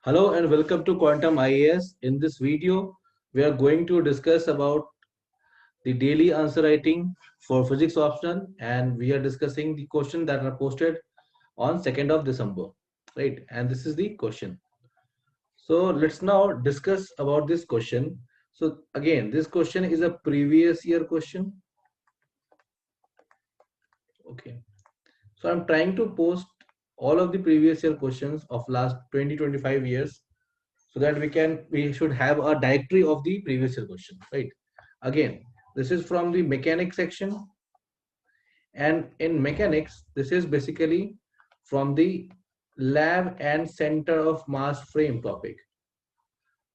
Hello and welcome to Quantum IAS. In this video, we are going to discuss about the daily answer writing for physics option, and we are discussing the question that are posted on 2nd of December, right? And this is the question. So let's now discuss about this question. So again, this question is a previous year question. Okay. So I'm trying to post all of the previous year questions of last 20-25 years so that we should have a directory of the previous year question, right? Again, this is from the mechanics section, and in mechanics this is basically from the lab and center of mass frame topic.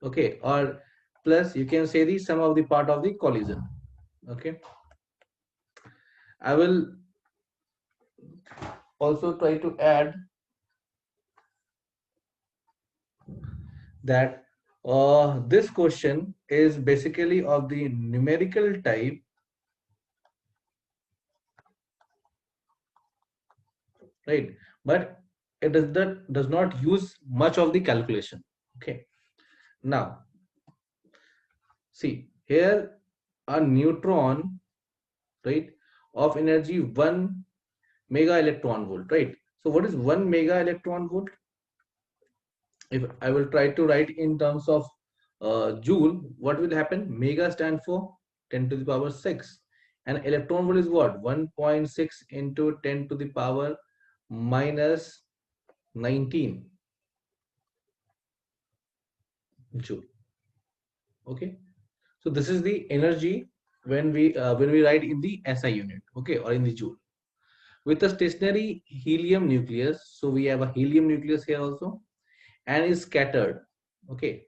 Okay, or plus you can say the sum of the part of the collision. Okay, I will also try to add that this question is basically of the numerical type, right? But it does not use much of the calculation. Okay, now see here, a neutron, right, of energy 1 mega electron volt, right? So what is 1 mega electron volt? If I will try to write in terms of joule, what will happen? Mega stand for 10 to the power 6, and electron volt is what? 1.6 into 10 to the power minus 19 joule. Okay, so this is the energy when we write in the SI unit, okay, or in the joule. With a stationary helium nucleus, so we have a helium nucleus here also, and is scattered. Okay,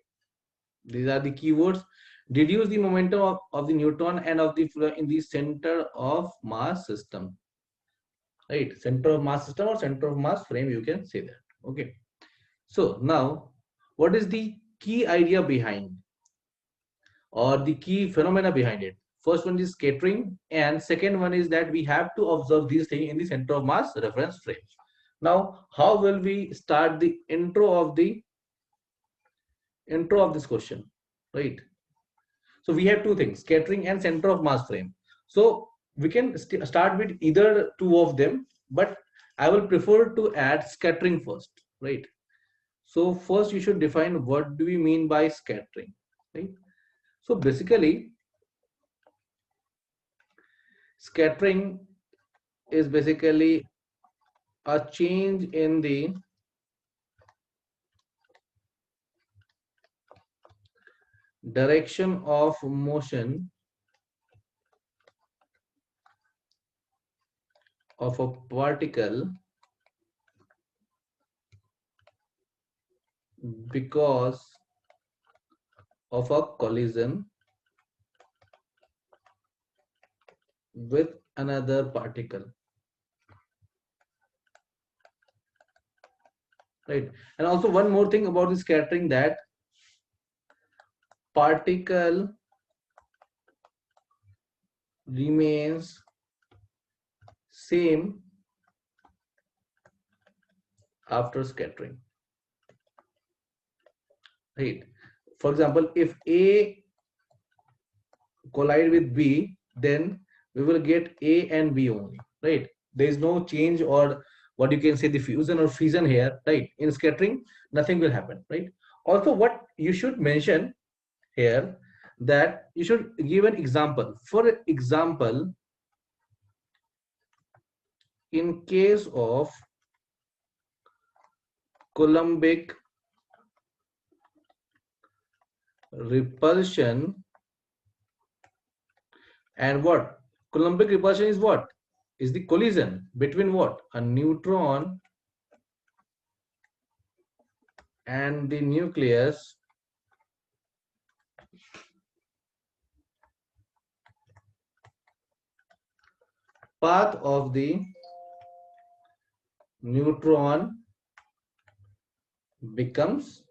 these are the keywords. Deduce the momentum of the neutron and of the in the center of mass system, right? Center of mass system or center of mass frame, you can say that. Okay, so now what is the key idea behind, or the key phenomena behind it? First one is scattering, and second one is that we have to observe these things in the center of mass reference frame. Now, how will we start the intro of this question, right? So we have two things, scattering and center of mass frame. So we can start with either two of them, but I will prefer to add scattering first, right? So first you should define what do we mean by scattering, right? So basically, scattering is basically a change in the direction of motion of a particle because of a collision with another particle, right? And also one more thing about the scattering, that particle remains same after scattering, right? For example, if A collide with B, then we will get A and B only, right? There is no change, or what you can say the fusion or fission here, right? In scattering, nothing will happen, right? Also, what you should mention here, that you should give an example. For example, in case of Coulombic repulsion, and what? Coulombic repulsion is what? Is the collision between what? A neutron and the nucleus path of the neutron becomes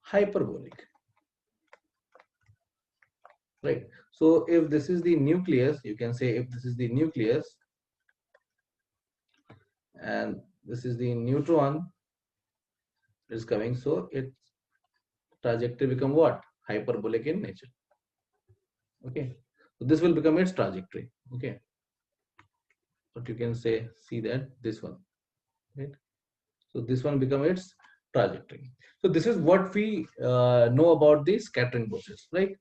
hyperbolic, right? So if this is the nucleus, you can say if this is the nucleus and this is the neutron, is coming, so its trajectory become what? Hyperbolic in nature. Okay, so this will become its trajectory. Okay, but you can say, see that this one, right? So this one become its trajectory. So this is what we know about the scattering process, right?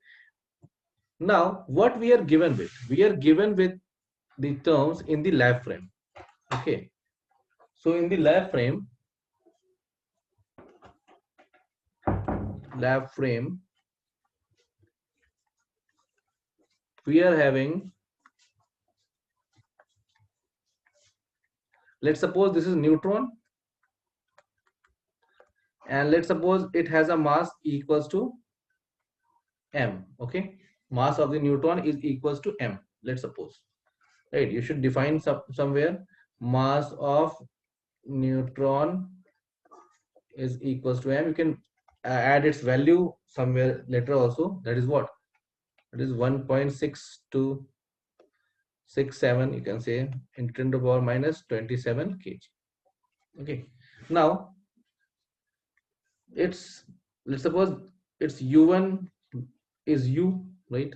Now, what we are given with? We are given with the terms in the lab frame. Okay, so in the lab frame, we are having, let's suppose this is neutron, and let's suppose it has a mass equals to m. Okay, mass of the neutron is equals to m, let's suppose, right? You should define somewhere mass of neutron is equals to m. You can add its value somewhere later also. That is what? It is 1.6267, you can say, in 10 to the power minus 27 kg. Okay, now it's, let's suppose it's u1 is u, right?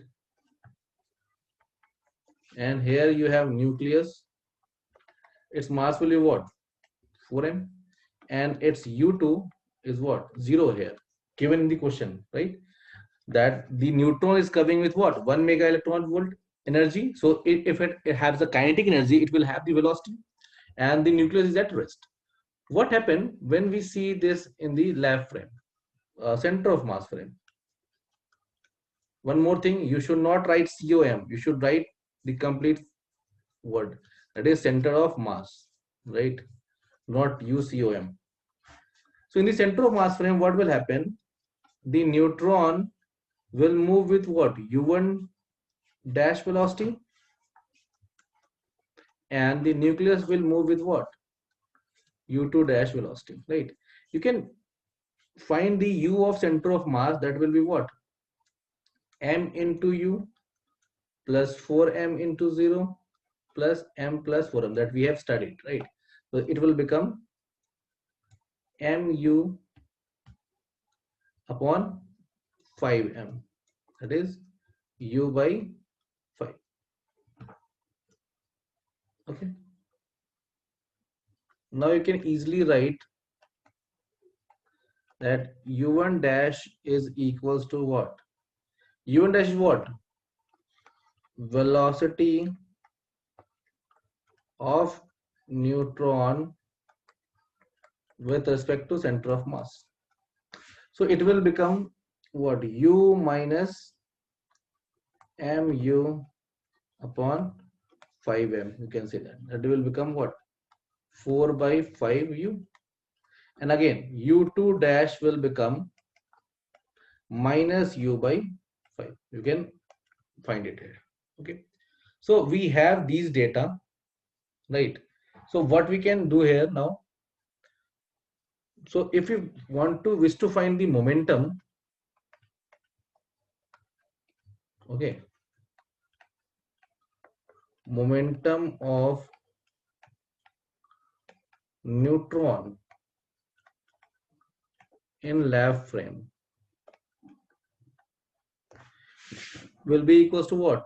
And here you have nucleus, its mass will be what? 4m, and its u2 is what? 0 here, given in the question, right? That the neutron is coming with what? 1 mega electron volt energy. So if it has the kinetic energy, it will have the velocity, and the nucleus is at rest. What happened when we see this in the lab frame, center of mass frame? One more thing, you should not write COM, you should write the complete word, that is center of mass, right? Not UCOM. So in the center of mass frame, what will happen? The neutron will move with what? U1 dash velocity, and the nucleus will move with what? U2 dash velocity, right? You can find the U of center of mass, that will be what? M into U plus 4m into 0 plus m plus 4m, that we have studied, right? So it will become mu upon 5m, that is u by 5. Okay, now you can easily write that u1 dash is equals to what? U1 dash is what? Velocity of neutron with respect to center of mass. So it will become what? U minus mu upon 5m, you can say that. That will become what? 4 by 5u. And again, u2 dash will become minus u by 5. You can find it here. Okay, so we have these data, right? So what we can do here now, so if you wish to find the momentum, okay, momentum of neutron in lab frame will be equals to what?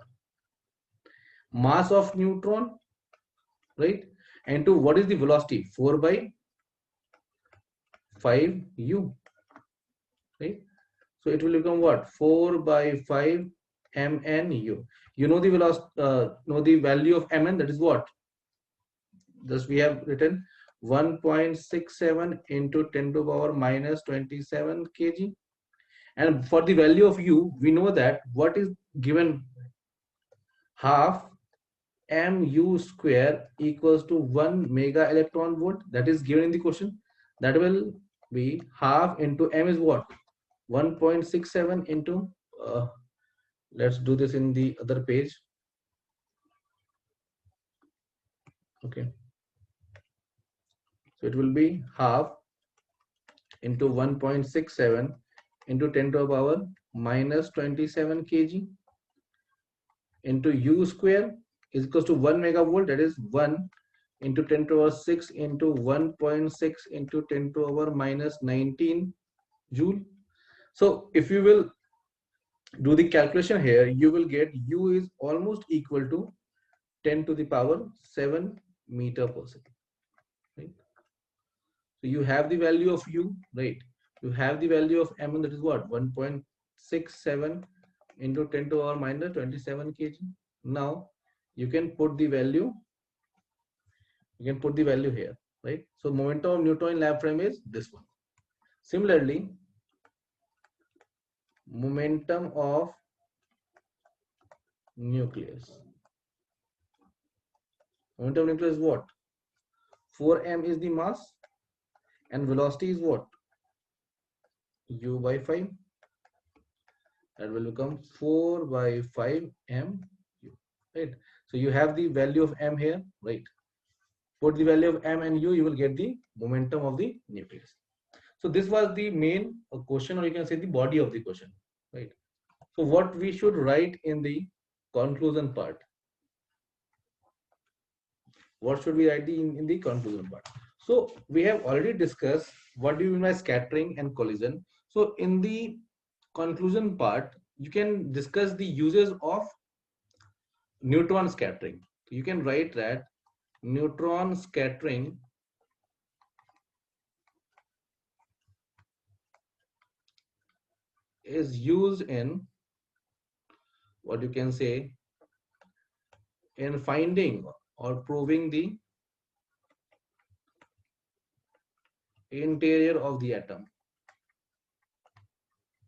Mass of neutron, right? And to what is the velocity? 4 by 5u, right? So it will become what? 4 by 5 mnu. You know the velocity, know the value of mn, that is what? Thus we have written 1.67 into 10 to the power minus 27 kg. And for the value of u, we know that what is given? Half mu square equals to 1 mega electron volt, that is given in the question. That will be half into m is what? 1.67 into let's do this in the other page. Okay, so it will be half into 1.67 into 10 to the power minus 27 kg into u square is equals to 1 megavolt, that is 1 into 10 to the power 6 into 1.6 into 10 to the power minus 19 joule. So if you will do the calculation here, you will get U is almost equal to 10 to the power 7 meter per second, right? So you have the value of U, right? You have the value of M, and that is what? 1.67 into 10 to the power minus 27 kg. Now you can put the value, here, right? So momentum of neutron in lab frame is this one. Similarly, momentum of nucleus. Momentum of nucleus is what? 4m is the mass, and velocity is what? U by 5. That will become 4 by 5 m u, right? So you have the value of m here, right? Put the value of m and u, you will get the momentum of the nucleus. So this was the main question, or you can say the body of the question, right? So what we should write in the conclusion part? What should we write in the conclusion part? So we have already discussed what do you mean by scattering and collision. So in the conclusion part, you can discuss the uses of neutron scattering. You can write that neutron scattering is used in, what you can say, in finding or proving the interior of the atom.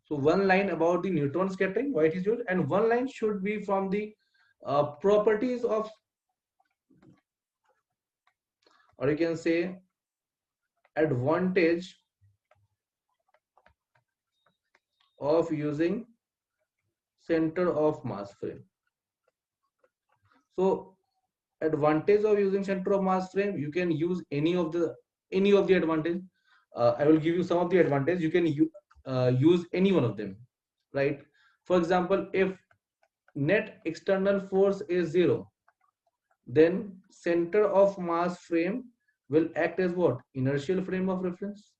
So one line about the neutron scattering, why it is used, and one line should be from the properties of, or you can say, advantage of using center of mass frame. So advantage of using center of mass frame, you can use any of the advantage. I will give you some of the advantage. You can use any one of them, right? For example, if net external force is 0, then center of mass frame will act as what? Inertial frame of reference.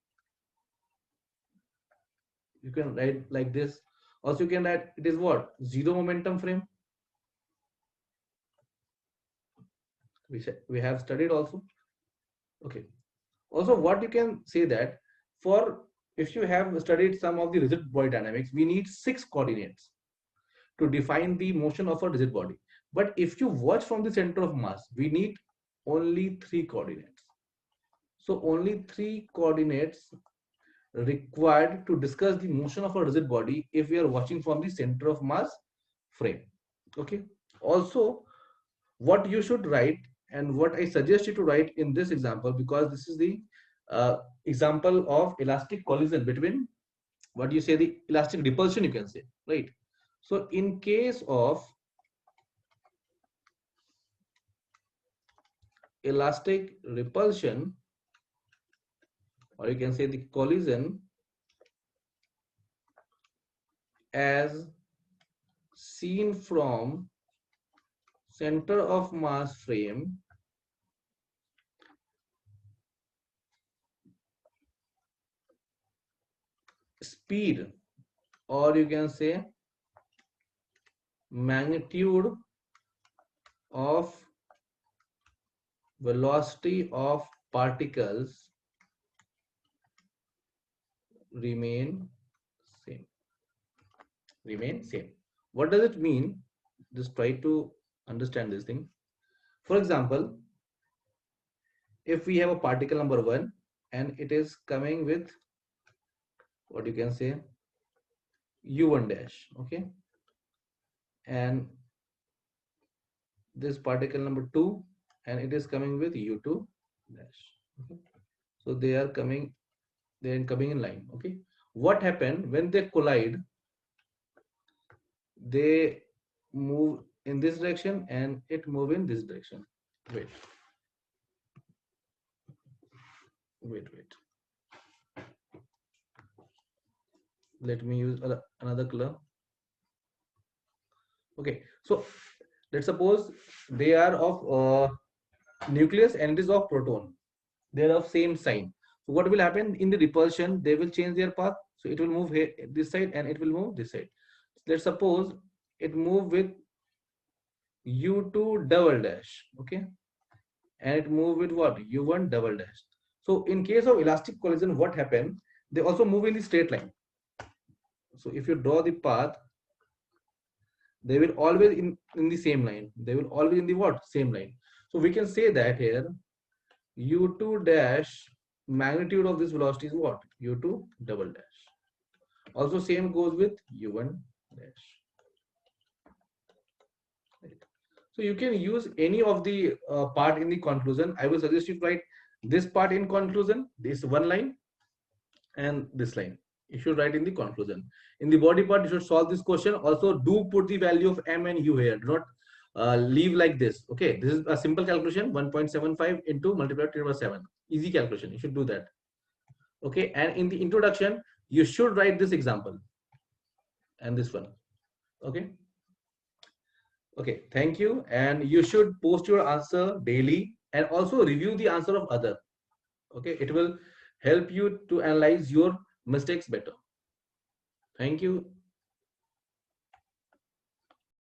You can write like this. Also, you can write it is what? Zero momentum frame. We have studied also. Okay. Also, what you can say that for, if you have studied some of the rigid body dynamics, we need 6 coordinates to define the motion of a rigid body. But if you watch from the center of mass, we need only 3 coordinates. So only 3 coordinates required to discuss the motion of a rigid body if we are watching from the center of mass frame. Okay. Also, what you should write and what I suggest you to write in this example, because this is the example of elastic collision between, what you say, the elastic repulsion, you can say, right? So in case of elastic repulsion, or you can say the collision as seen from center of mass frame, speed, or you can say magnitude of velocity of particles remain same. What does it mean? Just try to understand this thing. For example, if we have a particle number 1 and it is coming with, what you can say, u1 dash, okay, and this particle number 2 and it is coming with u2 dash, okay. So they are coming in line, okay. What happened when they collide? They move in this direction and it move in this direction. Wait, let me use another color. Okay, so let's suppose they are of nucleus and it is of proton. They're of same sign. So what will happen in the repulsion? They will change their path. So it will move here, this side, and it will move this side. Let's suppose it move with U2 double dash, okay, and it move with what? U1 double dash. So in case of elastic collision, what happened? They also move in the straight line. So if you draw the path, they will always in the same line. They will always in the what? Same line. So we can say that here U2 dash magnitude of this velocity is what? U2 double dash. Also same goes with U1 dash. Right. So you can use any of the part in the conclusion. I will suggest you to write this part in conclusion, this one line and this line. You should write in the conclusion. In the body part, you should solve this question. Also, do put the value of m and u here. Do not leave like this. Okay, this is a simple calculation: 1.75 into multiplied by 7. Easy calculation. You should do that. Okay, and in the introduction, you should write this example and this one. Okay. Okay, thank you. And you should post your answer daily and also review the answer of other. Okay, it will help you to analyze your mistakes better. Thank you.